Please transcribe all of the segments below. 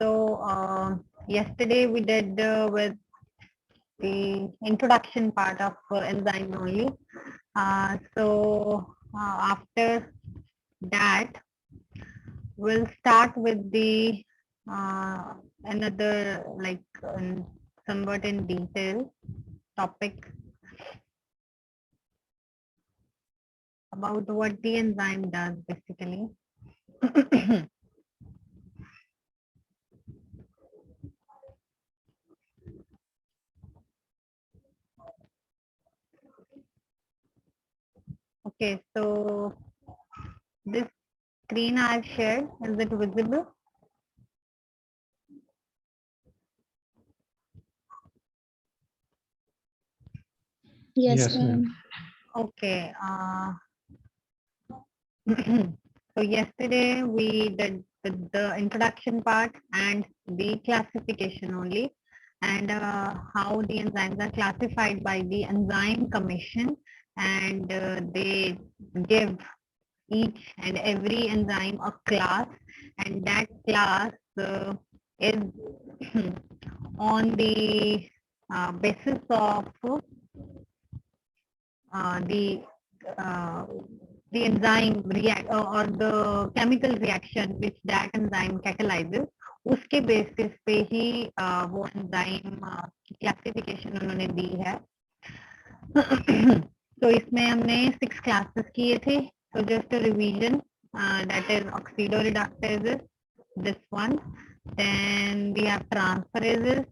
So yesterday we did with the introduction part of enzyme only. After that, we'll start with the another like somewhat in detail topic about what the enzyme does basically. Okay, so this screen I've shared, is it visible? Yes, ma'am. Okay. So yesterday we did the introduction part and the classification only, and how the enzymes are classified by the Enzyme Commission, and they give each and every enzyme a class, and that class is on the basis of the uh, the enzyme react or the chemical reaction which that enzyme catalyzes, उसके basis पे ही वो enzyme classification उन्होंने दी है. तो इसमें हमने 6 classes किए थे. So just a revision, that is oxidoreductases, this one. Then we have transferases,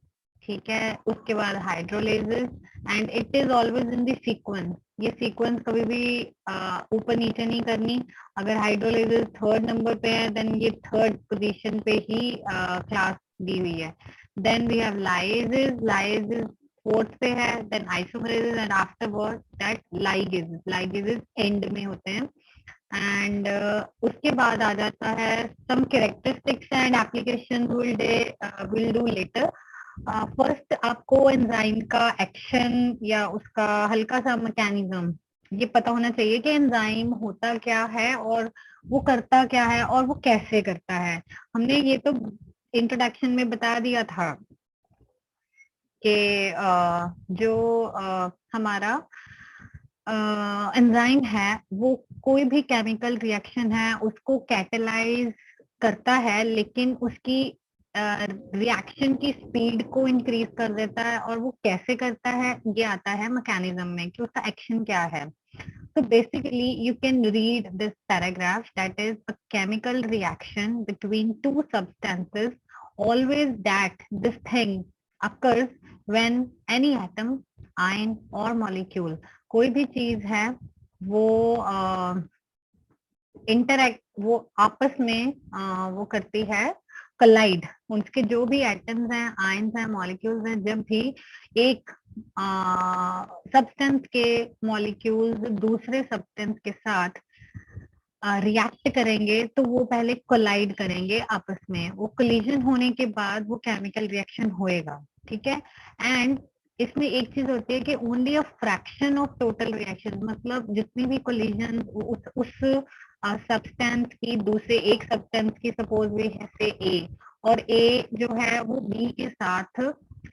ठीक है. उसके बाद hydrolases, and it is always in the sequence. ये सीक्वेंस कभी भी ऊपर नीचे नहीं करनी. अगर हाइड्रोलेजेस थर्ड नंबर पे है देन ये थर्ड पोजीशन पे ही क्लास दी हुई है. Then we have lyases. Lyases fourth पे है. Then isomerases and afterward that ligases end में होते हैं. एंड उसके बाद आ जाता है some characteristics and application will do later. First आपको एंजाइम का एक्शन या उसका हल्का सा मैकेनिज्म ये पता होना चाहिए कि एंजाइम होता क्या है और वो करता क्या है और वो कैसे करता है. हमने ये तो इंट्रोडक्शन में बता दिया था कि जो हमारा एंजाइम है वो कोई भी केमिकल रिएक्शन है उसको कैटेलाइज करता है, लेकिन उसकी रिएक्शन की स्पीड को इंक्रीज कर देता है. और वो कैसे करता है ये आता है मैकेनिज्म में कि उसका एक्शन क्या है. So basically you can read this paragraph, that is a chemical reaction between two substances, always that this thing occurs when any atom, ion or molecule, कोई भी चीज है वो इंटरैक्ट, वो आपस में वो करती है कोलाइड. उनके जो भी एटम्स हैं, आयंस हैं, मॉलिक्यूल्स हैं, जब भी एक सब्सटेंस के मॉलिक्यूल्स दूसरे सब्सटेंस के साथ रिएक्ट करेंगे तो वो पहले कोलाइड करेंगे आपस में. वो कोलिजन होने के बाद वो केमिकल रिएक्शन होएगा, ठीक है. एंड इसमें एक चीज होती है कि only a fraction of total reaction, मतलब जितनी भी कोलिजन उस सब्सटेंस की दूसरे एक सब्सटेंस की, सपोज वे है से ए, और ए जो है वो बी के साथ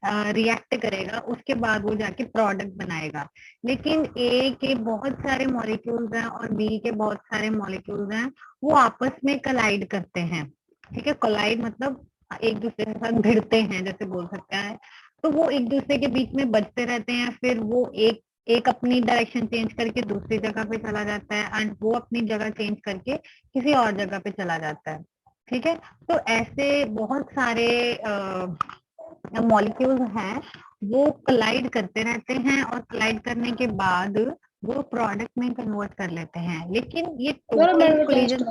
रिएक्ट करेगा, उसके बाद वो जाके प्रोडक्ट बनाएगा. लेकिन ए के बहुत सारे मॉलिक्यूल्स हैं और बी के बहुत सारे मॉलिक्यूल्स हैं, वो आपस में कोलाइड करते हैं, ठीक है. कोलाइड मतलब एक दूसरे के साथ भिड़ते हैं जैसे बोल सकता है. तो वो एक दूसरे के बीच में बजते रहते हैं, फिर वो एक अपनी डायरेक्शन चेंज करके दूसरी जगह पे चला जाता है एंड वो अपनी जगह चेंज करके किसी और जगह पे चला जाता है, ठीक है. तो ऐसे बहुत सारे मॉलिक्यूल्स हैं वो कोलाइड करते रहते हैं और कोलाइड करने के बाद वो प्रोडक्ट में कन्वर्ट कर लेते हैं. लेकिन ये टोटल कोलिजन,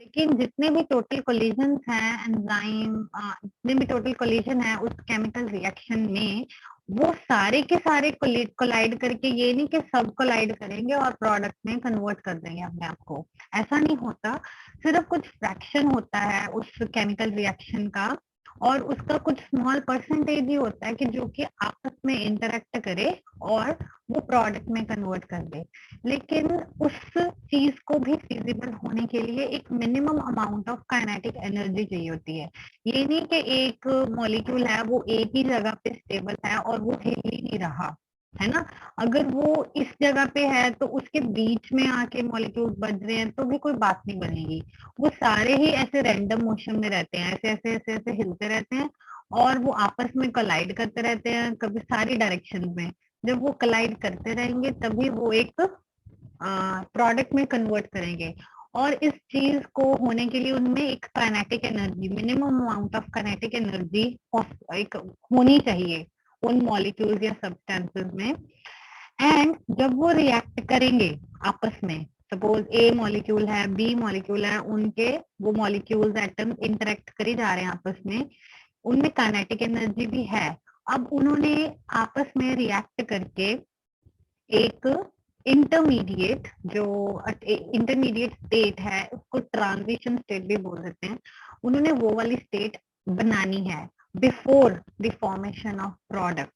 लेकिन जितने भी टोटल कोलिजन हैं एंजाइम, जितने भी टोटल कोलिजन है उस केमिकल रिएक्शन में, वो सारे के सारे कोलाइड करके, ये नहीं कि सब कोलाइड करेंगे और प्रोडक्ट में कन्वर्ट कर देंगे अपने आप को, ऐसा नहीं होता। सिर्फ कुछ फ्रैक्शन होता है उस केमिकल रिएक्शन का, और उसका कुछ स्मॉल परसेंटेज ही होता है कि जो कि आपस में इंटरेक्ट करे और वो प्रोडक्ट में कन्वर्ट कर दे। लेकिन उस चीज को भी फिजिबल होने के लिए एक minimum amount of kinetic energy चाहिए होती है। ये नहीं कि एक मॉलिक्यूल है वो एक ही जगह पे स्टेबल है और वो हिल ही नहीं रहा, है ना। अगर वो इस जगह पे है तो उसके बीच में आके मॉलिक्यूल बज रहे हैं तो भी कोई बात नहीं बनेगी। वो सारे ही ऐसे रैंडम मोशन में रहते हैं, ऐसे ऐसे ऐसे ऐसे हिलते रहते हैं और वो आपस में कोलाइड करते रहते हैं, कभी सारी डायरेक्शन में। जब वो कोलाइड करते रहेंगे तभी वो एक प्रोडक्ट में कन्वर्ट करेंगे। और इस चीज को होने के लिए उनमें एक kinetic energy, minimum amount of kinetic energy एक होनी चाहिए उन मॉलिक्यूल्स या सब्सटेंसेस में। एंड जब वो रिएक्ट करेंगे आपस में, सपोज ए मॉलिक्यूल है, बी मॉलिक्यूल है, उनके वो मॉलिक्यूल्स एटम इंटरेक्ट करे जा रहे हैं आपस में, उनमें काइनेटिक एनर्जी भी है। अब उन्होंने आपस में रिएक्ट करके एक इंटरमीडिएट, जो इंटरमीडिएट स्टेट है उसको ट्रांजिशन स्टेट भी बोल देते हैं, उन्होंने वो वाली स्टेट बनानी है before the formation of product.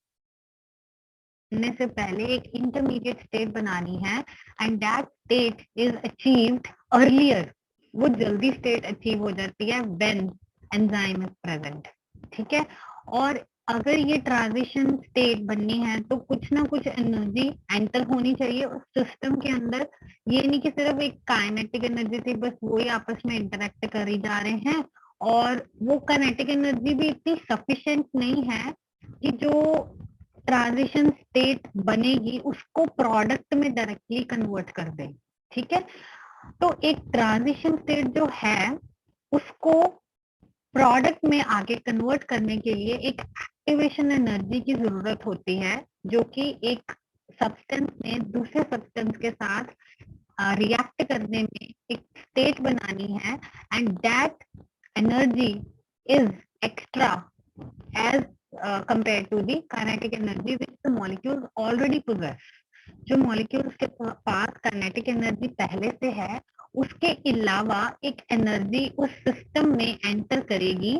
बनने से पहले एक इंटरमीडिएट स्टेट बनानी है and that state is achieved earlier. वो जल्दी स्टेट अचीव हो जाती है व्हेन एंजाइम इज प्रेजेंट, ठीक है। और अगर ये ट्रांजिशन स्टेट बननी है तो कुछ ना कुछ एनर्जी एंटर होनी चाहिए उस सिस्टम के अंदर। ये नहीं कि सिर्फ एक काइनेटिक एनर्जी थी बस वही आपस में इंटरेक्ट कर ही जा रहे हैं, और वो काइनेटिक एनर्जी भी इतनी सफिशिएंट नहीं है कि जो ट्रांजिशन स्टेट बनेगी उसको प्रोडक्ट में डायरेक्टली कन्वर्ट कर दे, ठीक है। तो एक ट्रांजिशन स्टेट जो है उसको प्रोडक्ट में आगे कन्वर्ट करने के लिए एक एक्टिवेशन एनर्जी की जरूरत होती है, जो कि एक सब्सटेंस ने दूसरे सब्सटेंस के साथ रिएक्ट करने में एक स्टेट बनानी है। And that energy is extra as compared to the kinetic energy which the molecules already possess। जो molecules के पास kinetic energy पहले से है उसके अलावा एक एनर्जी उस सिस्टम में एंटर करेगी,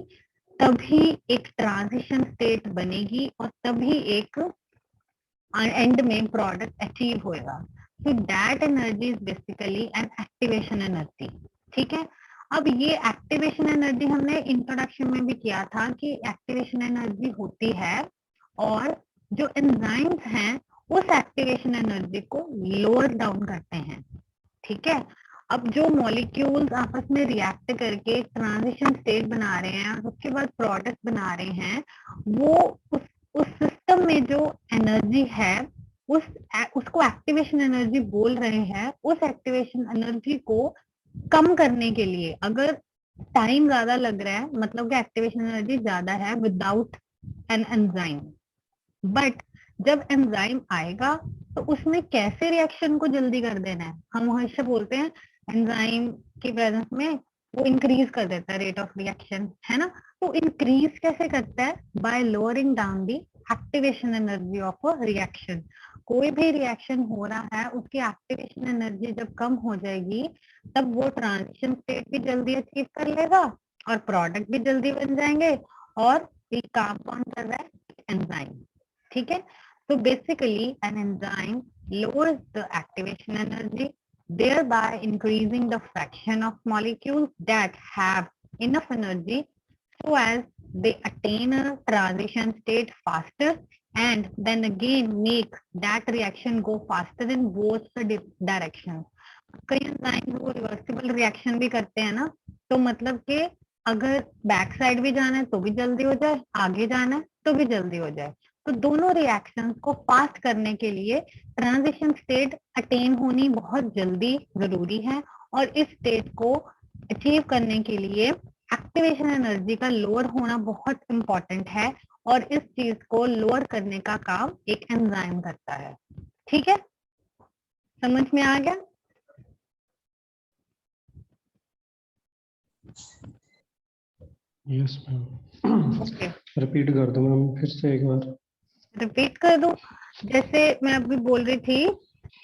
तभी एक ट्रांजिशन स्टेट बनेगी और तभी एक एंड में प्रोडक्ट अचीव होएगा। तो that energy is basically an activation energy, ठीक है। अब ये एक्टिवेशन एनर्जी हमने इंट्रोडक्शन में भी किया था कि एक्टिवेशन एनर्जी होती है और जो एंजाइम्स हैं उस एक्टिवेशन एनर्जी को लोअर डाउन करते हैं, ठीक है। अब जो मॉलिक्यूल्स आपस में रिएक्ट करके ट्रांजिशन स्टेट बना रहे हैं और उसके बाद प्रोडक्ट बना रहे हैं, वो उस सिस्टम में जो एनर्जी है उसको एक्टिवेशन एनर्जी बोल रहे हैं। उस एक्टिवेशन एनर्जी को कम करने के लिए, अगर टाइम ज्यादा लग रहा है मतलब कि एक्टिवेशन एनर्जी ज्यादा है विदाउट एन एंजाइम, बट जब एंजाइम आएगा तो उसमें कैसे रिएक्शन को जल्दी कर देना है। हम हमेशा बोलते हैं एंजाइम की प्रेजेंस में वो इंक्रीज कर देता है रेट ऑफ रिएक्शन, है ना। तो इंक्रीज कैसे करता है? Bye lowering down the activation energy of a reaction. कोई भी रिएक्शन हो रहा है उसकी एक्टिवेशन एनर्जी जब कम हो जाएगी तब वो ट्रांजिशन स्टेट भी जल्दी अचीव कर लेगा और प्रोडक्ट भी जल्दी बन जाएंगे। और ये काम कौन कर रहा है? एंजाइम, ठीक है। तो basically an enzyme lowers the activation energy, thereby increasing the fraction of molecules that have enough energy so as they attain a transition state faster and then again make that reaction go faster in both the directions। कई enzyme वो reversible reaction भी करते हैं ना, तो मतलब कि अगर बैक साइड भी जाना है तो भी जल्दी हो जाए, आगे जाना है तो भी जल्दी हो जाए। तो दोनों रिएक्शंस को फास्ट करने के लिए ट्रांजिशन स्टेट अटेन होनी बहुत जल्दी जरूरी है, और इस स्टेट को अचीव करने के लिए एक्टिवेशन एनर्जी का लोअर होना बहुत इंपॉर्टेंट है, और इस चीज को लोअर करने का काम एक एंजाइम करता है, ठीक है। समझ में आ गया? यस मैम, रिपीट कर दो मैम फिर से एक बार। रिपीट कर दूं? जैसे मैं अभी बोल रही थी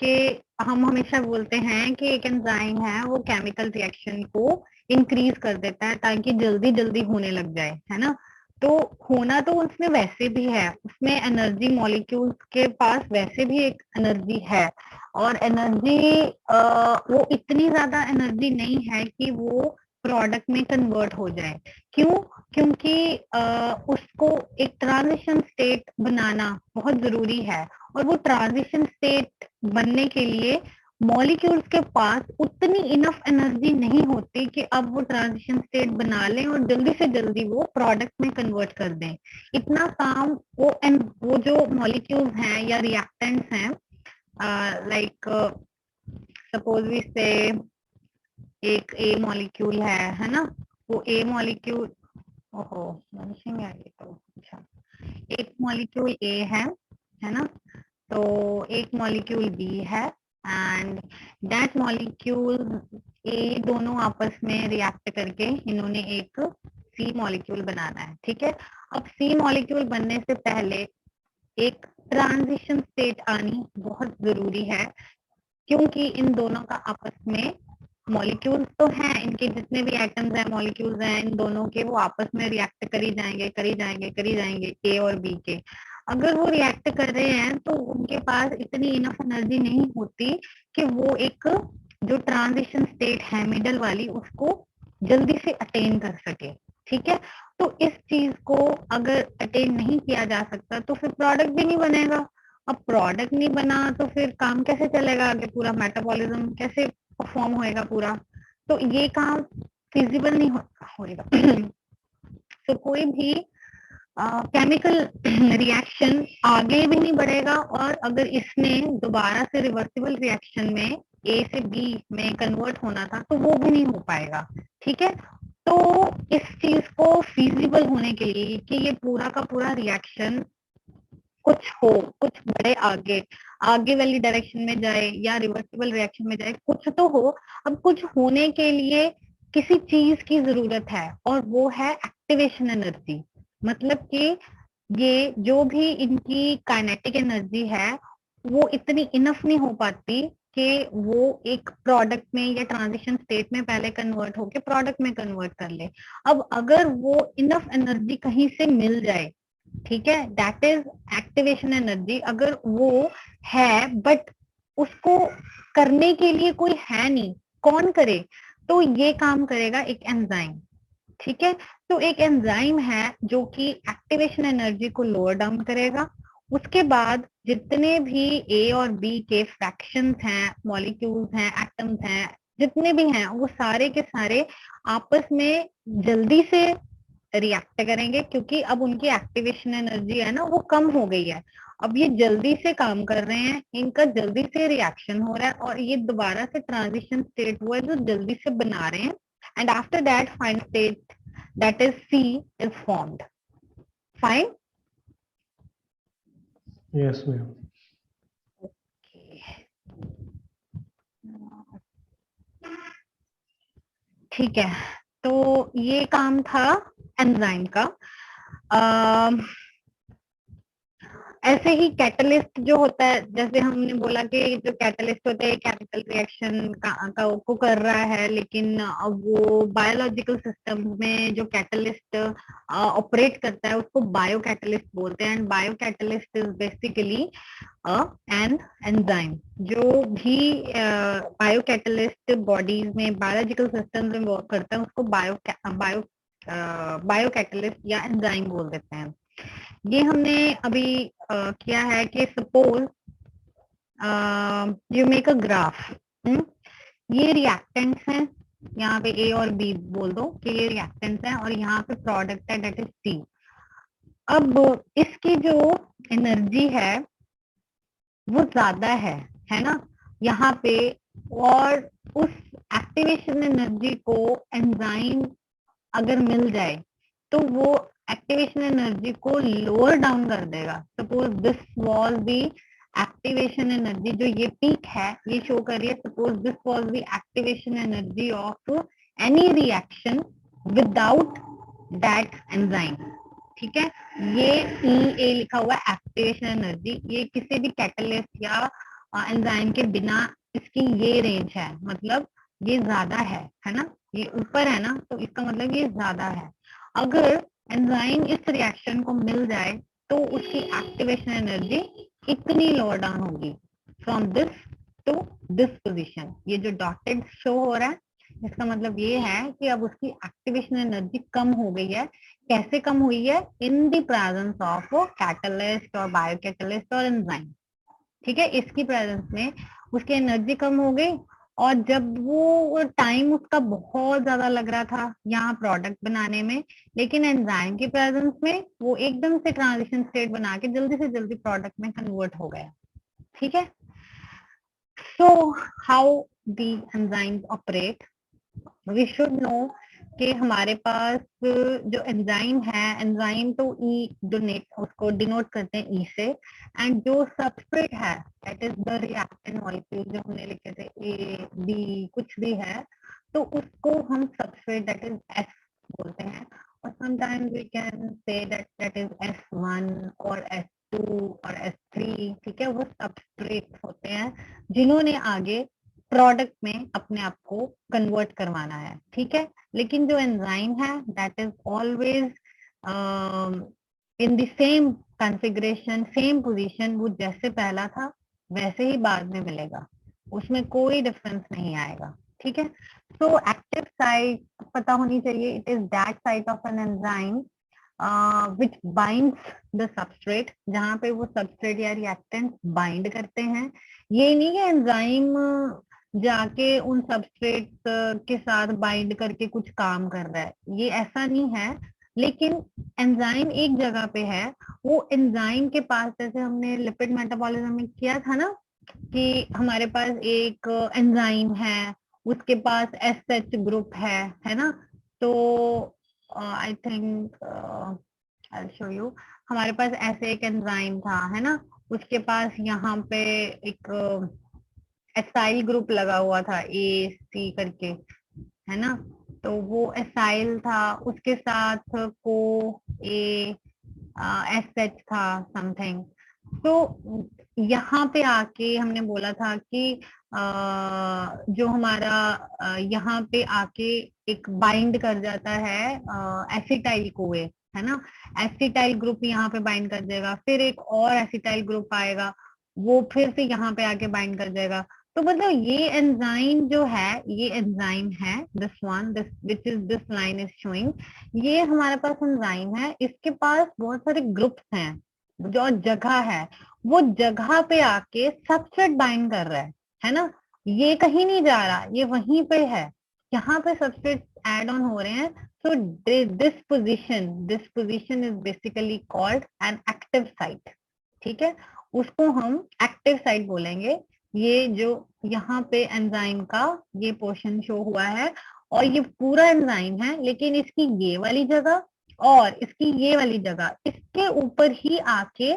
कि हम हमेशा बोलते हैं कि एक एंजाइम है वो केमिकल रिएक्शन को इंक्रीज कर देता है ताकि जल्दी जल्दी होने लग जाए, है ना। तो होना तो उसमें वैसे भी है, उसमें एनर्जी मॉलिक्यूल्स के पास वैसे भी एक एनर्जी है, और एनर्जी वो इतनी ज्यादा एनर्जी नहीं है कि वो प्रोडक्ट में कन्वर्ट हो जाए। क्यों? क्योंकि उसको एक ट्रांजिशन स्टेट बनाना बहुत जरूरी है, और वो ट्रांजिशन स्टेट बनने के लिए मॉलिक्यूल्स के पास उतनी इनफ एनर्जी नहीं होती कि अब वो ट्रांजिशन स्टेट बना लें और जल्दी से जल्दी वो प्रोडक्ट में कन्वर्ट कर दें। इतना काम वो जो मॉलिक्यूल्स हैं या रिएक्टेंट्स हैं, लाइक सपोज वी से एक ए मॉलिक्यूल है ना। वो ए मॉलिक्यूल, ओहो वनिशिंग है ये तो, अच्छा। एक मॉलिक्यूल ए है ना। तो एक मॉलिक्यूल बी है, एंड दैट मॉलिक्यूल ए, दोनों आपस में रिएक्ट करके इन्होंने एक सी मॉलिक्यूल बनाना है, ठीक है। अब सी मॉलिक्यूल बनने से पहले एक ट्रांजिशन स्टेट आनी बहुत जरूरी है, क्योंकि इन दोनों का आपस में मॉलिक्यूल्स तो हैं, इनके जितने भी एटम्स हैं मॉलिक्यूल्स हैं इन दोनों के, वो आपस में रिएक्ट करी जाएंगे करी जाएंगे करी जाएंगे ए और बी के। अगर वो रिएक्ट कर रहे हैं तो उनके पास इतनी इनफ एनर्जी नहीं होती कि वो एक जो ट्रांजिशन स्टेट है मिडल वाली उसको जल्दी से अटेन कर सके, ठीक है। तो इस चीज को अगर अटेन नहीं किया जा सकता तो फिर प्रोडक्ट भी नहीं बनेगा। अब प्रोडक्ट नहीं बना तो फिर काम कैसे चलेगा आगे, पूरा मेटाबॉलिज्म कैसे परफॉर्म होएगा पूरा। तो ये काम फिजिबल नहीं होएगा। तो कोई भी केमिकल रिएक्शन आगे भी नहीं बढ़ेगा, और अगर इसने दोबारा से रिवर्सिबल रिएक्शन में ए से बी में कन्वर्ट होना था तो वो भी नहीं हो पाएगा, ठीक है। तो इस चीज को फिजिबल होने के लिए कि ये पूरा का पूरा रिएक्शन कुछ हो, कुछ बढ़े आगे, आगे वाली डायरेक्शन में जाए या रिवर्सिबल रिएक्शन में जाए, कुछ तो हो। अब कुछ होने के लिए किसी चीज की जरूरत है, और वो है एक्टिवेशन एनर्जी। मतलब कि ये जो भी इनकी काइनेटिक एनर्जी है वो इतनी इनफ नहीं हो पाती कि वो एक प्रोडक्ट में या ट्रांजिशन स्टेट में पहले कन्वर्ट होके प्रोडक्ट में कन्वर्ट कर ले। अब अगर वो इनफ एनर्जी कहीं से मिल जाए, ठीक है, दैट इज एक्टिवेशन एनर्जी। अगर वो है बट उसको करने के लिए कोई है नहीं, कौन करे? तो ये काम करेगा एक एंजाइम, ठीक है। तो एक एंजाइम है जो कि एक्टिवेशन एनर्जी को लोअर डाउन करेगा। उसके बाद जितने भी ए और बी के फ्रैक्शंस हैं, मॉलिक्यूल्स हैं, एटम्स हैं, जितने भी हैं वो सारे के सारे आपस में जल्दी से रिएक्ट करेंगे, क्योंकि अब उनकी एक्टिवेशन एनर्जी है ना वो कम हो गई है। अब ये जल्दी से काम कर रहे हैं, इनका जल्दी से रिएक्शन हो रहा है, और ये दोबारा से ट्रांजिशन स्टेट हुआ है जो जल्दी से बना रहे हैं, and after that final state that is C is formed. Fine? Yes, ma'am. Okay. ठीक है, तो ये काम था एंजाइम का। ऐसे ही कैटलिस्ट जो होता है, जैसे हमने बोला कि जो कैटलिस्ट होता है केमिकल रिएक्शन को कर रहा है, लेकिन वो बायोलॉजिकल सिस्टम में जो कैटलिस्ट ऑपरेट करता है उसको बायो कैटलिस्ट बोलते हैं। And bio catalyst is basically an enzyme. जो भी बायो कैटलिस्ट बॉडीज में बायोलॉजिकल सिस्टम में वर्क करता है उसको बायो कैटलिस्ट या एंजाइम बोल देते हैं। ये हमने अभी किया है कि suppose you make a graph, ये रिएक्टेंट्स हैं, यहाँ पे ए और बी बोल दो कि ये रिएक्टेंट्स हैं, और यहाँ पे प्रोडक्ट है दैट इज सी। अब इसकी जो एनर्जी है वो ज्यादा है ना यहाँ पे, और उस एक्टिवेशन एनर्जी को एंजाइम अगर मिल जाए तो वो एक्टिवेशन एनर्जी को लोअर डाउन कर देगा। Suppose this was the activation energy, जो ये पीक है ये शो कर रही है, suppose this was the activation energy of any reaction without that enzyme, ठीक है। ये EA लिखा हुआ है एक्टिवेशन एनर्जी, ये किसी भी कैटलिस्ट या एंजाइम के बिना इसकी ये रेंज है, मतलब ये ज्यादा है ना, ये ऊपर है ना, तो इसका मतलब ये ज्यादा है। अगर एंजाइम इस रिएक्शन को मिल जाए तो उसकी एक्टिवेशन एनर्जी इतनी लोअर डाउन होगी, from this to this position. ये जो डॉटेड शो हो रहा है इसका मतलब ये है कि अब उसकी एक्टिवेशन एनर्जी कम हो गई है। कैसे कम हुई है? In the presence of catalyst और बायोकैटलिस्ट और एंजाइम। ठीक है, इसकी प्रेजेंस में उसकी एनर्जी कम हो गई, और जब वो टाइम उसका बहुत ज्यादा लग रहा था यहाँ प्रोडक्ट बनाने में, लेकिन एंजाइम की प्रेजेंस में वो एकदम से ट्रांजिशन स्टेट बना के जल्दी से जल्दी प्रोडक्ट में कन्वर्ट हो गया। ठीक है। So how the enzymes operate, we should know कि हमारे पास जो एंजाइम है, एंजाइम तो ई डोनेट उसको डिनोट करते हैं ई से, एंड जो सबस्ट्रेट है that is the reactant molecule जो हमने लिखे थे ए बी कुछ भी है, तो उसको हम सबस्ट्रेट दैट इज एस बोलते हैं, और sometimes we can say that is S1 और S2 और S3। ठीक है, वो सबस्ट्रेट होते हैं जिन्होंने आगे प्रोडक्ट में अपने आप को कन्वर्ट करवाना है। ठीक है, लेकिन जो एंजाइम है that is always in the same configuration, same position, वो जैसे पहला था वैसे ही बाद में मिलेगा, उसमें कोई डिफरेंस नहीं आएगा। ठीक है, तो एक्टिव साइट पता होनी चाहिए, it is that site of an enzyme which binds the substrate, जहाँ पे वो सबस्ट्रेट या रिएक्टेंट बाइंड करते हैं। ये नहीं कि एंजाइम जाके उन सबस्ट्रेट के साथ बाइंड करके कुछ काम कर रहा है, ये ऐसा नहीं है। लेकिन एंजाइम एक जगह पे है, वो एंजाइम के पास, जैसे हमने लिपिड मेटाबॉलिज्म में किया था ना, कि हमारे पास एक एंजाइम है, उसके पास एसएच ग्रुप है ना, तो I think I show you, हमारे पास ऐसे एक एंजाइम था है ना, उसके पास यहाँ पे एक एसाइल ग्रुप लगा हुआ था AC करके, है ना, तो वो एसाइल था, उसके साथ को ए SH था समथिंग। तो यहाँ पे आके हमने बोला था कि जो हमारा यहाँ पे आके एक बाइंड कर जाता है एसिटाइल कोए, है ना, एसिटाइल ग्रुप यहाँ पे बाइंड कर देगा, फिर एक और एसिटाइल ग्रुप आएगा, वो फिर से यहाँ पे आके बाइंड कर जाएगा। तो मतलब ये एंजाइम जो है, ये एंजाइम है, this one, this which is this line is showing, ये हमारे पास एंजाइम है, इसके पास बहुत सारे ग्रुप्स हैं, जो जगह है, वो जगह पे आके सबस्ट्रेट बाइंड कर रहा है ना, ये कहीं नहीं जा रहा, ये वहीं पे है, यहाँ पे सबस्ट्रेट ऐड ऑन हो रहे हैं। So this position is basically called an active site. ठीक है, उसको हम एक्टिव साइट बोलेंगे। ये जो यहाँ पे एंजाइम का ये पोर्शन शो हुआ है, और ये पूरा एंजाइम है, लेकिन इसकी ये वाली जगह और इसकी ये वाली जगह, इसके ऊपर ही आके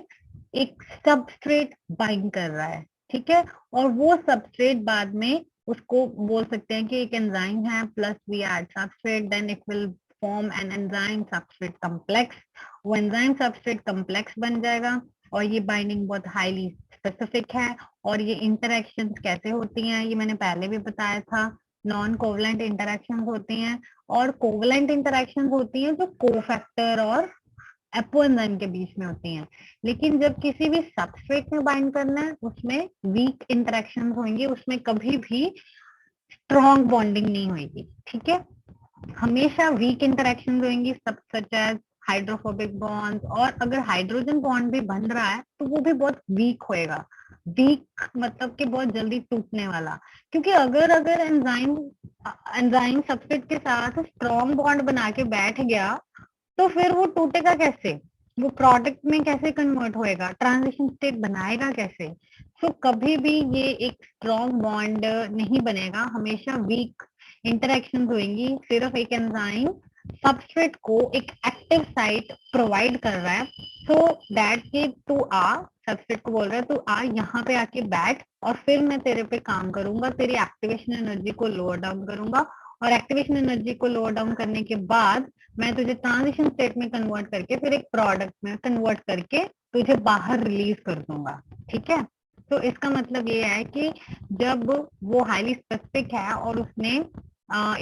एक सबस्ट्रेट बाइंड कर रहा है। ठीक है, और वो सबस्ट्रेट बाद में उसको बोल सकते हैं कि एक एंजाइम है plus we add substrate, then it will form an enzyme substrate complex. वो एंजाइम सबस्ट्रेट कॉम्प्लेक्स बन जाएगा, और ये बाइंडिंग बहुत हाईली स्पेसिफिक है। और ये इंटरेक्शंस कैसे होती हैं ये मैंने पहले भी बताया था, नॉन कोवलेंट इंटरेक्शंस होती हैं, और कोवलेंट इंटरेक्शंस होती हैं जो कोफैक्टर और एपो एंजाइम के बीच में होती हैं। लेकिन जब किसी भी सबस्ट्रेट में बाइंड करना है, उसमें वीक इंटरेक्शंस होंगी, उसमें कभी भी स्ट्रॉन्ग बॉन्डिंग नहीं होगी। ठीक है, हमेशा वीक इंटरेक्शन होंगी, सब सच एज हाइड्रोफोबिक बॉन्ड, और अगर हाइड्रोजन बॉन्ड भी बन रहा है तो वो भी बहुत वीक होएगा। वीक मतलब कि बहुत जल्दी टूटने वाला, क्योंकि अगर अगर एंजाइम एंजाइम सबस्ट्रेट के साथ स्ट्रॉन्ग बॉन्ड बना के बैठ गया, तो फिर वो टूटेगा कैसे, वो प्रोडक्ट में कैसे कन्वर्ट होएगा, ट्रांजिशन स्टेट बनाएगा कैसे। तो कभी भी ये एक स्ट्रॉन्ग बॉन्ड नहीं बनेगा, हमेशा वीक इंटरेक्शन होंगी। सिर्फ एक एंजाइम सबस्ट्रेट को एक एक्टिव साइट प्रोवाइड कर रहा है, सो दैट कि तू आ, सबस्ट्रेट को बोल रहा है तू आ यहाँ पे आके बैठ, और फिर मैं तेरे पे काम करूंगा, तेरी एक्टिवेशन एनर्जी को लोअर डाउन करूंगा, और एक्टिवेशन एनर्जी को लो डाउन करने के बाद मैं तुझे ट्रांजिशन स्टेट में कन्वर्ट करके फिर एक प्रोडक्ट में कन्वर्ट करके तुझे बाहर रिलीज कर दूंगा, ठीक है। तो इसका मतलब ये है कि जब वो हाईली स्पेसिफिक है और उसने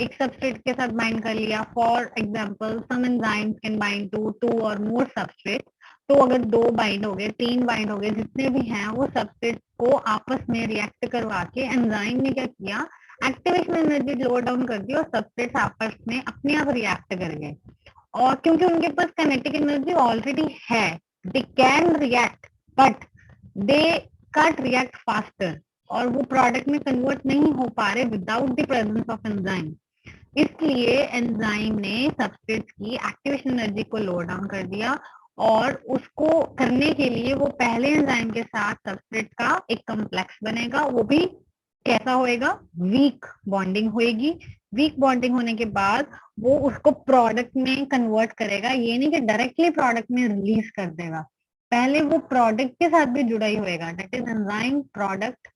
एक सबस्ट्रेट के साथ बाइंड कर लिया, for example some enzymes can bind to 2 और मोर सबस्ट्रेट, तो अगर 2 बाइंड हो गए, 3 बाइंड हो गए, जितने भी हैं वो सबस्ट्रेट को आपस में रिएक्ट करवा के एंजाइम ने क्या किया, एक्टिवेशन एनर्जी लो डाउन कर दी और सबस्ट्रेट आपस में अपने आप रिएक्ट कर गए। और क्योंकि उनके पास काइनेटिक एनर्जी ऑलरेडी है, they can react but they can't react faster, और वो प्रोडक्ट में कन्वर्ट नहीं हो पा रहे without the presence of enzyme. इसलिए एंजाइम ने सबस्ट्रेट की एक्टिवेशन एनर्जी को लो डाउन कर दिया, और उसको करने के लिए वो पहले एंजाइम के साथ सबस्ट्रेट का एक कॉम्प्लेक्स बनेगा, वो भी कैसा होएगा, वीक बॉन्डिंग होएगी। वीक बॉन्डिंग होने के बाद वो उसको प्रोडक्ट में कन्वर्ट करेगा, ये नहीं कि डायरेक्टली प्रोडक्ट में रिलीज कर देगा, पहले वो प्रोडक्ट के साथ भी जुड़ा ही होएगा, that is enzyme product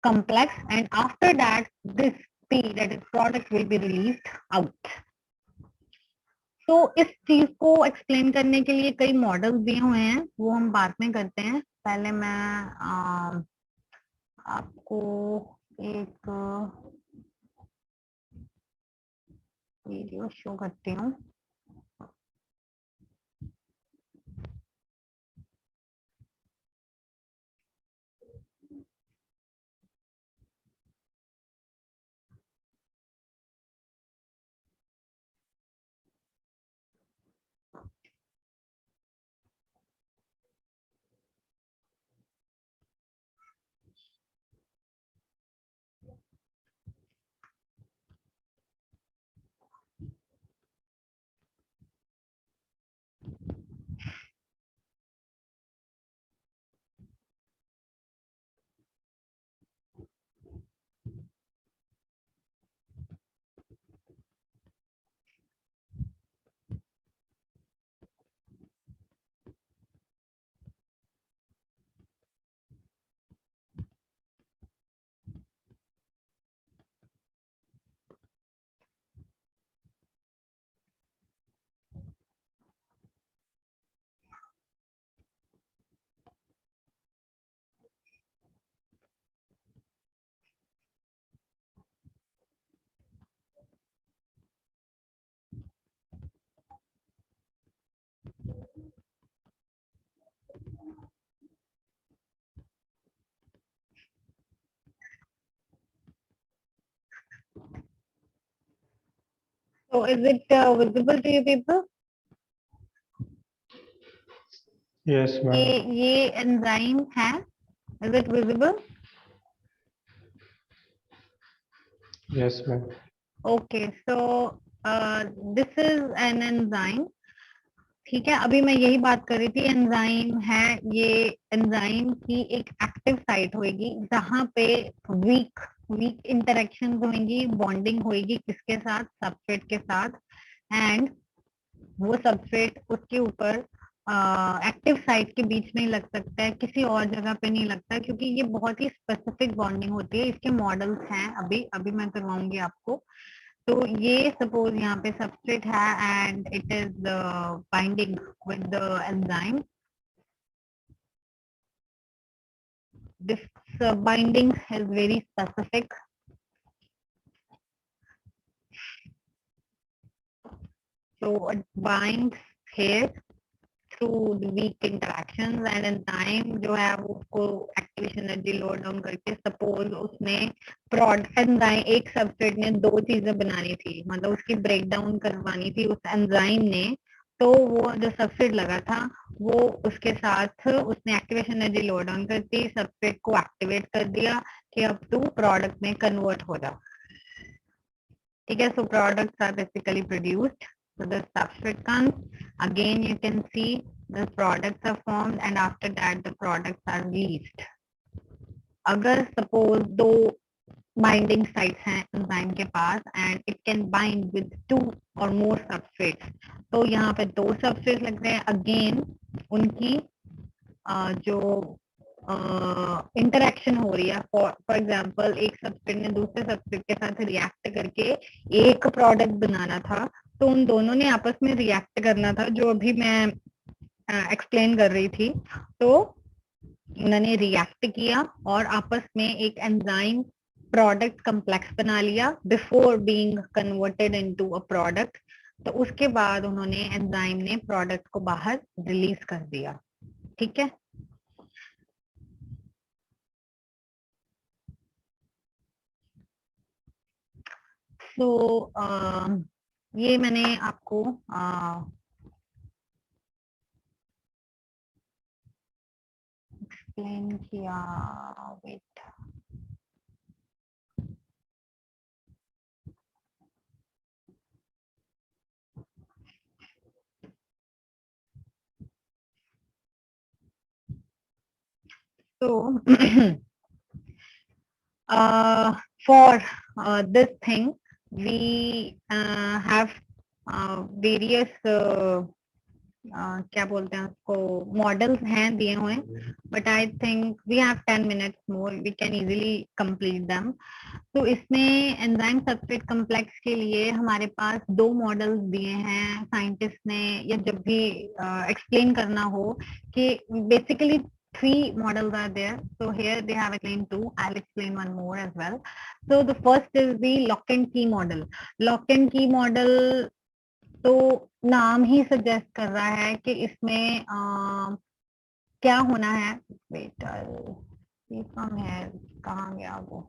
complex, and after that this P, that is product, will be released out. तो इस चीज को एक्सप्लेन करने के लिए कई मॉडल्स दिए हुए हैं, वो हम बाद में करते हैं। पहले मैं आपको एक वीडियो शो करती हूँ। So is it visible to you people? Yes, ma'am. ये एंजाइम है, is it visible? Yes, ma'am. Okay, so this is an enzyme, ठीक है। अभी मैं यही बात कर रही थी, एंजाइम है, ये एंजाइम की एक एक्टिव साइट होगी जहां पे वीक वीक इंटरेक्शन होंगी, बॉन्डिंग होगी, किसके साथ, सबस्ट्रेट के साथ, एंड वो सबस्ट्रेट उसके ऊपर एक्टिव साइट के बीच में ही लग सकता है, किसी और जगह पे नहीं लगता, क्योंकि ये बहुत ही स्पेसिफिक बॉन्डिंग होती है। इसके मॉडल्स हैं, अभी अभी मैं करवाऊंगी आपको। तो ये सपोज यहाँ पे सबस्ट्रेट है and it is binding with the enzyme, this binding is very specific, so it binds here through the weak interactions, and enzyme जो है वो उसको एक्टिवेशन एनर्जी लो डाउन करके, सपोज उसने प्रोडक्ट एंजाइम, एक सबस्ट्रेट ने दो चीजें बनानी थी, मतलब उसकी ब्रेक डाउन करवानी थी उस एंजाइम ने, तो वो जो सबस्ट्रेट लगा था वो उसके साथ उसने एक्टिवेशन एनर्जी लो डाउन कर दी, सबस्ट्रेट को एक्टिवेट कर दिया कि अब तू प्रोडक्ट में कन्वर्ट हो जा, ठीक है। So products are basically produced, so the substrate comes, again you can see the products are formed, and after that the products are released. अगर suppose दो binding sites हैं एंजाइम के पास and it can bind with 2 or more substrates, तो यहाँ पे 2 substrates लग रहे हैं, again उनकी जो इंटरेक्शन हो रही है, फॉर एग्जांपल एक सब्सट्रेट ने दूसरे सब्सट्रेट के साथ रिएक्ट करके एक प्रोडक्ट बनाना था, तो उन दोनों ने आपस में रिएक्ट करना था, जो अभी मैं एक्सप्लेन कर रही थी। तो उन्होंने रिएक्ट किया और आपस में एक एंजाइम प्रोडक्ट कम्प्लेक्स बना लिया before being converted into a product. तो उसके बाद उन्होंने एंजाइम ने प्रोडक्ट को बाहर रिलीज कर दिया। ठीक है, तो ये मैंने आपको एक्सप्लेन किया। वेट, तो for this thing we have various क्या बोलते हैं उसको, मॉडल्स हैं दिए हुए, but I think we have 10 minutes more, we can easily complete them. तो इसमें एंजाइम सब्सट्रेट कॉम्प्लेक्स के लिए हमारे पास दो मॉडल्स दिए हैं साइंटिस्ट ने, या जब भी एक्सप्लेन करना हो, कि basically three models are there. So here they have explained two. I'll explain one more as well. So the first is the lock and key model. Lock and key model, तो नाम ही suggest कर रहा है कि इसमें क्या होना है। वेट, फ्रॉम है, कहाँ गया वो,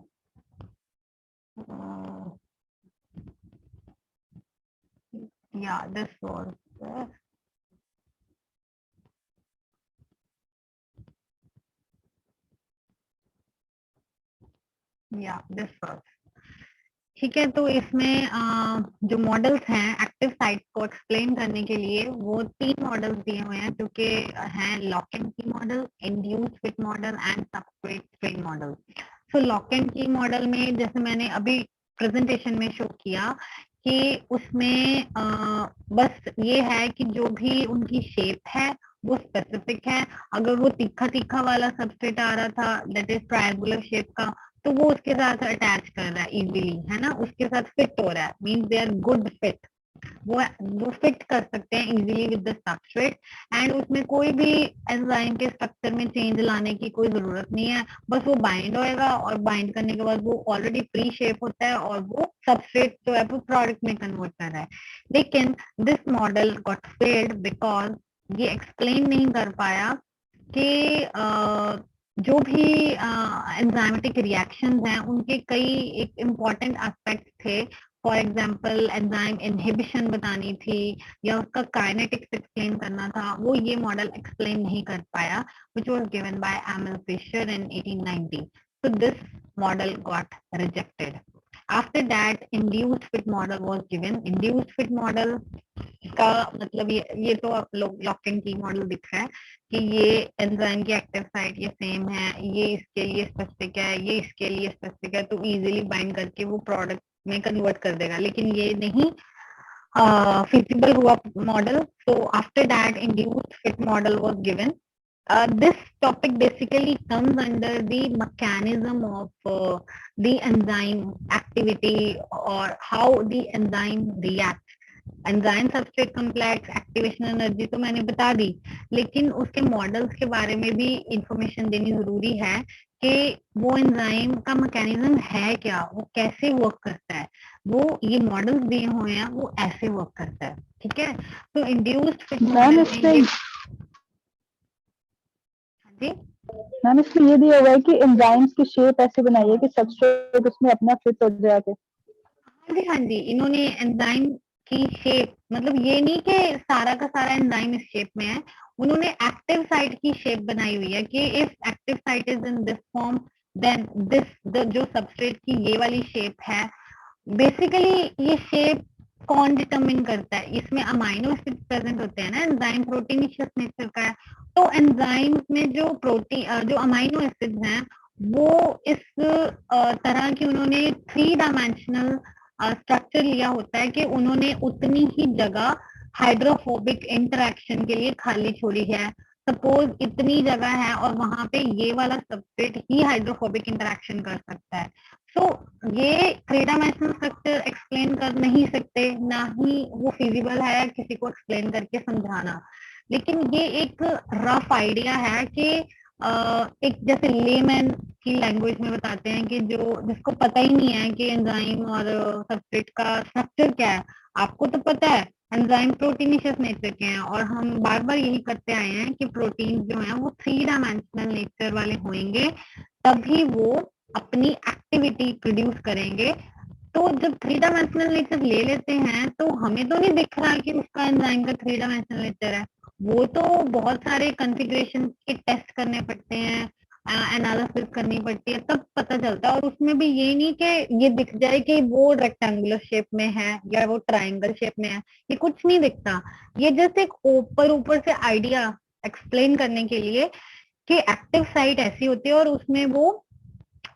या दिस वाज, या दिस वाज। ठीक है, तो इसमें जो मॉडल्स हैं एक्टिव साइट को एक्सप्लेन करने के लिए, वो तीन मॉडल्स दिए हुए हैं, जो कि हैं लॉक एंड की model, induce fit model and substrate strain model. So lock and की मॉडल में, जैसे मैंने अभी प्रेजेंटेशन में शो किया, कि उसमें बस ये है कि जो भी उनकी शेप है वो स्पेसिफिक है। अगर वो तीखा तीखा वाला सबस्ट्रेट आ रहा था, दैट इज ट्रायंगुलर शेप का, तो वो उसके साथ अटैच कर रहा है इजीली, है ना, उसके साथ फिट हो रहा है, means they are good fit, वो फिट कर सकते हैं easily with the substrate. And उसमें कोई भी एंजाइम के स्ट्रक्चर में चेंज लाने की कोई जरूरत नहीं है, बस वो बाइंड होएगा, और बाइंड करने के बाद वो ऑलरेडी प्री शेप होता है, और वो सबस्ट्रेट जो है वो प्रोडक्ट में कन्वर्ट कर रहा है। लेकिन this model got failed because ये एक्सप्लेन नहीं कर पाया कि जो भी एंजाइमेटिक रिएक्शंस हैं उनके कई एक इम्पॉर्टेंट एस्पेक्ट थे। फॉर एग्जांपल एंजाइम इनहिबिशन बतानी थी, या उसका काइनेटिक्स एक्सप्लेन करना था, वो ये मॉडल एक्सप्लेन नहीं कर पाया, which was given by Emil Fischer in 1890. So this model got rejected. After that, induced fit model was given. Induced fit model का मतलब ये तो आप लोग लॉक एंड की मॉडल दिख रहा है कि ये एंजाइम की एक्टिव साइट ये सेम है, ये इसके लिए स्पेसिफिक है, ये इसके लिए स्पेसिफिक है, तो इजीली बाइंड करके वो प्रोडक्ट में कन्वर्ट कर देगा। लेकिन ये नहीं feasible हुआ model. So after that, induced fit model was given. This topic basically comes under the mechanism of the enzyme activity, or how the enzyme reacts. Enzyme substrate complex, activation energy तो मैंने बता दी, लेकिन उसके models के बारे में भी information देनी जरूरी है कि वो एंजाइम का मैकेनिज्म है क्या, वो कैसे वर्क करता है। वो ये मॉडल्स दिए हुए हैं वो ऐसे वर्क करता है। ठीक है, तो इंड्यूस्ड फिट मैम इसमें मैम इसमें ये दिया हुआ है कि एंजाइम्स की शेप ऐसे बनाई है कि सबस्ट्रेट उसमें अपना फिट हो जाके। हाँ जी, हाँ जी, इन्होंने एंजाइम की शेप, मतलब ये नहीं कि सारा का सारा एंजाइम इस शेप में है, उन्होंने एक्टिव साइट की शेप बनाई हुई है कि if active site is in this form, then this जो सबस्ट्रेट की ये वाली शेप है। बेसिकली ये शेप कौन डिटरमिन करता है, इसमें अमाइनो एसिड प्रेजेंट होते हैं ना, एंजाइम प्रोटीनिशियस नेचर का है, तो एंजाइम में जो प्रोटीन जो अमाइनो एसिड्स हैं वो इस तरह की उन्होंने 3 डायमेंशनल स्ट्रक्चर लिया होता है कि उन्होंने उतनी ही जगह हाइड्रोफोबिक इंटरेक्शन के लिए खाली छोड़ी है। सपोज इतनी जगह है और वहां पे ये वाला सबस्ट्रेट ही हाइड्रोफोबिक इंटरेक्शन कर सकता है। सो ये थ्री डायमेंशनल स्ट्रक्चर एक्सप्लेन कर नहीं सकते, ना ही वो फिजिबल है किसी को एक्सप्लेन करके समझाना। लेकिन ये एक रफ आइडिया है कि एक जैसे लेमैन की लैंग्वेज में बताते हैं कि जो जिसको पता ही नहीं है कि एंजाइम और सबस्ट्रेट का स्ट्रक्चर क्या है। आपको तो पता है एंजाइम प्रोटीनिशियस नेचर के हैं, और हम बार बार यही करते आए हैं कि प्रोटीन जो है वो थ्री डायमेंशनल नेचर वाले होंगे, तभी वो अपनी एक्टिविटी प्रोड्यूस करेंगे। तो जब थ्री डायमेंशनल नेचर ले लेते हैं तो हमें तो नहीं दिख रहा कि उसका एंजाइम का थ्री डायमेंशनल नेचर है। वो तो बहुत सारे कॉन्फ़िगरेशन के टेस्ट करने पड़ते हैं, एनालिसिस करनी पड़ती है, तब पता चलता है। और उसमें भी ये नहीं कि ये दिख जाए कि वो रेक्टेंगुलर शेप में है या वो ट्राइंगल शेप में है, ये कुछ नहीं दिखता। ये जस्ट एक ऊपर ऊपर से आइडिया एक्सप्लेन करने के लिए कि एक्टिव साइट ऐसी होती है और उसमें वो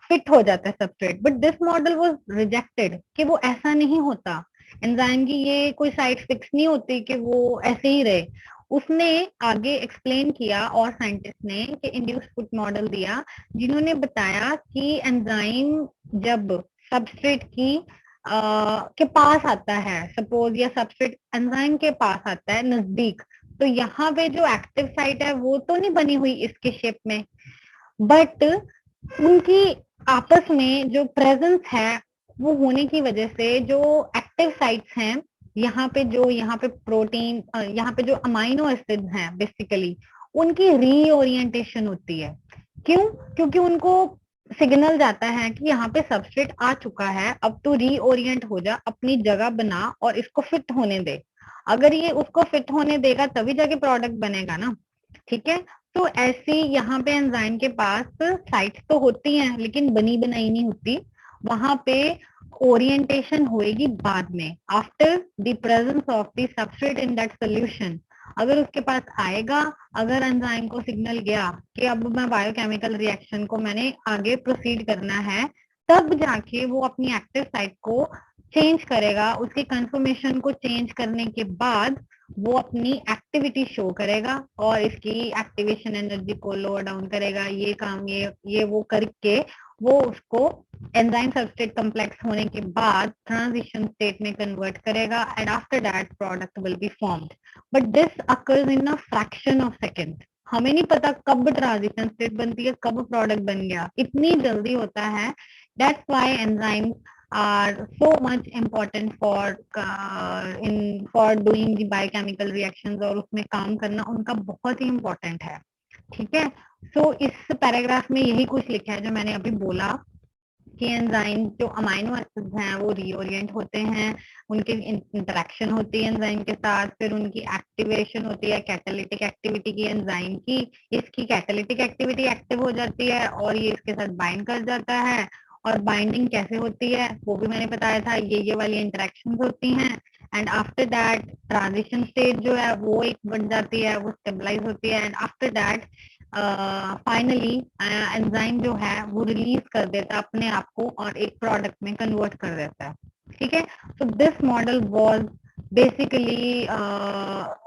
फिट हो जाता है substrate. But this model was rejected कि वो ऐसा नहीं होता, एंजाइम की ये कोई साइट फिक्स नहीं होती कि वो ऐसे ही रहे। उसने आगे एक्सप्लेन किया और साइंटिस्ट ने कि इंड्यूस फुट मॉडल दिया, जिन्होंने बताया कि एंजाइम जब सबस्ट्रेट की के पास आता है, सपोज, या सबस्ट्रेट एंजाइम के पास आता है नजदीक, तो यहाँ पे जो एक्टिव साइट है वो तो नहीं बनी हुई इसके शेप में, बट उनकी आपस में जो प्रेजेंस है वो होने की वजह से जो एक्टिव साइट्स हैं, यहाँ पे प्रोटीन, यहाँ पे जो अमाइनो एसिड हैं बेसिकली, उनकी रीओरिएंटेशन होती है। क्यों? क्योंकि उनको सिग्नल जाता है कि यहाँ पे सबस्ट्रेट आ चुका है, अब तो रीओरिएंट हो जा, अपनी जगह बना और इसको फिट होने दे। अगर ये उसको फिट होने देगा तभी जाके प्रोडक्ट बनेगा ना। ठीक है, तो ऐसे यहाँ पे एंजाइम के पास साइट्स तो होती हैं लेकिन बनी बनाई नहीं होती, वहां पे ओरिएंटेशन होएगी बाद में, after the presence of the substrate in that solution. अगर उसके पास आएगा, अगर एंजाइम को सिग्नल गया कि अब मैं बायोकेमिकल रिएक्शन को मैंने आगे प्रोसीड करना है, तब जाके वो अपनी एक्टिव साइट को चेंज करेगा। उसकी कंफर्मेशन को चेंज करने के बाद वो अपनी एक्टिविटी शो करेगा और इसकी एक्टिवेशन एनर्जी को लोअर डाउन करेगा। ये काम ये वो करके वो उसको एंजाइम सबस्ट्रेट कॉम्प्लेक्स होने के बाद ट्रांजिशन स्टेट में कन्वर्ट करेगा, and after that product will be formed. But this occurs in a fraction of second. हमें नहीं पता कब ट्रांजिशन स्टेट बनती है, कब प्रोडक्ट बन गया, इतनी जल्दी होता है। That's why enzyme are so much important for doing the biochemical reactions, और उसमें काम करना उनका बहुत ही इम्पोर्टेंट है। ठीक है, सो इस पैराग्राफ में यही कुछ लिखा है जो मैंने अभी बोला कि एंजाइम जो अमाइनो एसिड्स हैं वो रीओरिएंट होते हैं, उनकी इंटरेक्शन होती है एंजाइम के साथ, फिर उनकी एक्टिवेशन होती है कैटालिटिक एक्टिविटी की एंजाइम की, इसकी कैटालिटिक एक्टिविटी एक्टिव हो जाती है और ये इसके साथ बाइंड कर जाता है। और बाइंडिंग कैसे होती है वो भी मैंने बताया था, ये वाली इंटरेक्शन होती हैं, and after that transition state जो है वो एक बन जाती है, वो स्टेबलाइज होती है, and after that finally enzyme जो है वो रिलीज कर देता है अपने आप को और एक प्रोडक्ट में कन्वर्ट कर देता है। ठीक है, so this model was basically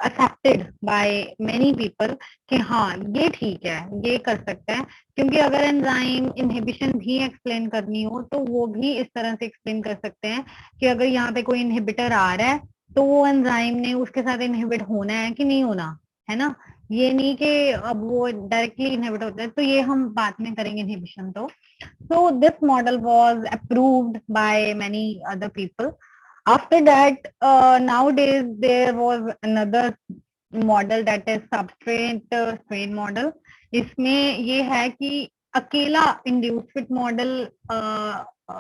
accepted by many people कि हाँ ये ठीक है, ये कर सकते हैं। क्योंकि अगर एंजाइम इनहिबिशन भी एक्सप्लेन करनी हो तो वो भी इस तरह से एक्सप्लेन कर सकते हैं कि अगर यहाँ पे कोई इनहिबिटर आ रहा है तो वो एंजाइम ने उसके साथ इनहिबिट होना है कि नहीं होना, है ना। ये नहीं कि अब वो डायरेक्टली इनहिबिट होता है, तो ये हम बाद में करेंगे इनहिबिशन। तो so this model was approved by many other people. After that, nowadays there was another model that is substrate strain model. इसमें ये है कि अकेला induced fit model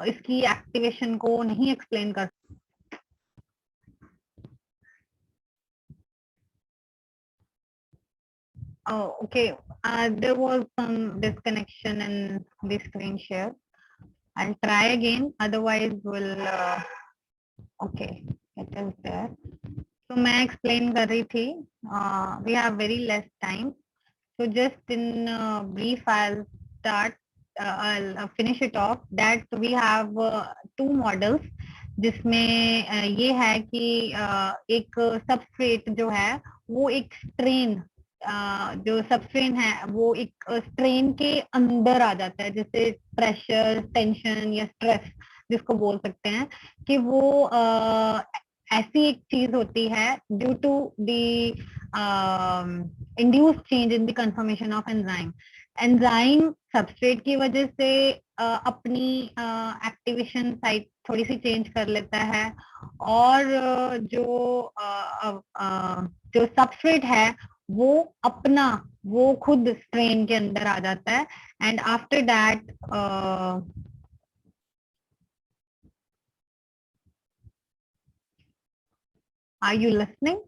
इसकी एक्टिवेशन को नहीं एक्सप्लेन कर। Oh, okay. There was some disconnection in the screen share. I'll try again. Otherwise, we'll. Okay, it is there. So मैं explain कर रही थी. We have very less time. So just in brief, I'll start. I'll finish it off. That we have two models. जिसमें ये है कि एक substrate जो है वो एक स्ट्रेन जो सबस्ट्रेन है वो एक स्ट्रेन के अंदर आ जाता है, जैसे प्रेशर, टेंशन या स्ट्रेस जिसको बोल सकते हैं, कि वो ऐसी एक चीज होती है due to the induced change in the conformation of enzyme. Enzyme substrate की वजह से अपनी एक्टिवेशन साइट थोड़ी सी चेंज कर लेता है, और जो सबस्ट्रेट है वो अपना वो खुद स्ट्रेन के अंदर आ जाता है, and after that are you listening?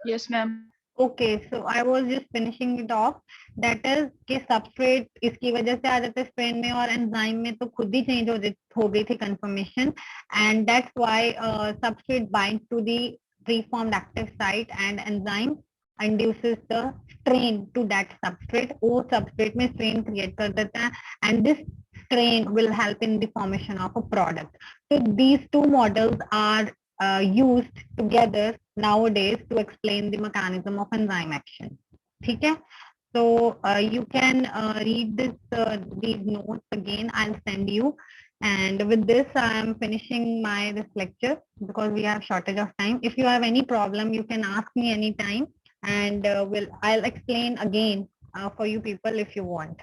Yes, ma'am. Okay, so I was just finishing it off. That is कि substrate इसकी वजह से आ जाते हैं strain में, और enzyme में तो खुद ही change हो गई थी conformation, and that's why substrate binds to the preformed active site and enzyme induces the strain to that substrate. वो substrate में strain create कर देता है, and this strain will help in the formation of a product. So these two models are used together nowadays to explain the mechanism of enzyme action. ठीक है? So you can read these notes again. I'll send you. And with this, I am finishing this lecture because we have shortage of time. If you have any problem, you can ask me anytime, and I'll explain again for you people if you want.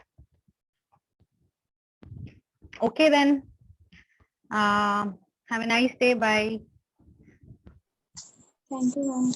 Okay then. Have a nice day. Bye. Thank you, ma'am.